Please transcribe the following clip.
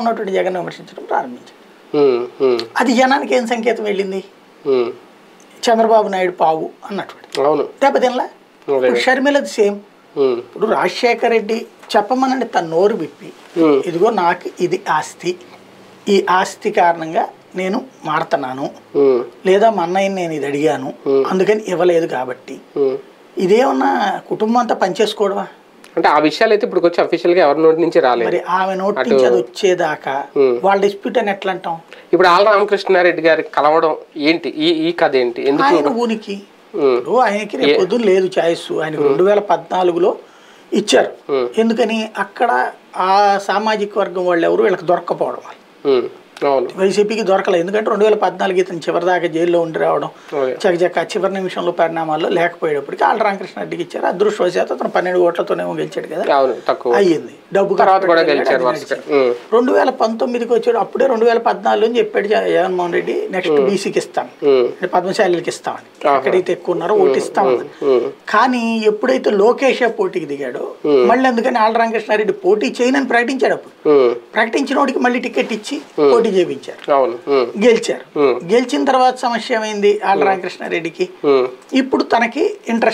ఉన్నటువంటి జగన్ విమర్శించడం ప్రారంభించారు. అది జనానికి ఏం సంకేతం వెళ్ళింది? చంద్రబాబు నాయుడు పావు అన్నటువంటి దెబ్బతినలా. ఇప్పుడు షర్మిలది సేమ్. ఇప్పుడు రాజశేఖర రెడ్డి చెప్పమనండి తన నోరు విప్పి ఇదిగో నాకు ఇది ఆస్తి, ఈ ఆస్తి కారణంగా నేను మారుతున్నాను, లేదా మా అన్నయ్యని నేను ఇది అడిగాను అందుకని ఇవ్వలేదు కాబట్టి ఇదేమన్నా కుటుంబం అంతా పనిచేసుకోవడమా? అంటే ఆ విషయాలు అయితే ఇప్పుడు వచ్చి అఫీషియల్ గా ఎవరి నోటి నుంచి రాలేదు. మరి ఆమె నోటి నుంచి అది వచ్చేదాకా వాళ్ళ డిస్ప్యూట్ అని ఎట్లా అంటాం? ఇప్పుడు ఆళ్ళ రామకృష్ణారెడ్డి గారికి కలవడం ఏంటి, ఈ కథ ఏంటి? ఆయన ఊనికి ఇప్పుడు ఆయనకి రేపు పొద్దున్న లేదు చాయిస్. ఆయనకు 2014లో ఇచ్చారు. ఎందుకని అక్కడ ఆ సామాజిక వర్గం వాళ్ళు ఎవరు వీళ్ళకి దొరక్కపోవడం వల్ల వైసీపీకి దొరకలేదు. ఎందుకంటే 2014 ఇతను చివరిదాకా జైల్లో ఉండి రావడం చకచక చివరి నిమిషంలో పరిణామాల్లో లేకపోయేటప్పటికి ఆళ్ళ రామకృష్ణారెడ్డికి ఇచ్చారు. అదృష్టవశాత్తు అతను 12 ఓట్లతోనేమో గెలిచాడు కదా, అయ్యింది. డబ్బు 2019కి వచ్చాడు. అప్పుడే 2014 అని చెప్పాడు జగన్మోహన్ రెడ్డి నెక్స్ట్ బీసీకి ఇస్తాను, పద్మశాలికి ఇస్తామని, ఎక్కడైతే ఎక్కువ ఉన్నారో ఓటు ఇస్తామని. కానీ ఎప్పుడైతే లోకేష్ పోటీకి దిగాడో మళ్ళీ ఎందుకని ఆళ్ళ రామకృష్ణారెడ్డి పోటీ చేయనని ప్రకటించాడు. అప్పుడు ప్రకటించిన వాడికి మళ్ళీ టికెట్ ఇచ్చి పోటీ చేయించారు, గెలిచారు. గెలిచిన తర్వాత సమస్య ఏమైంది ఆళ్ళ రామకృష్ణారెడ్డికి? ఇప్పుడు తనకి ఇంట్రెస్ట్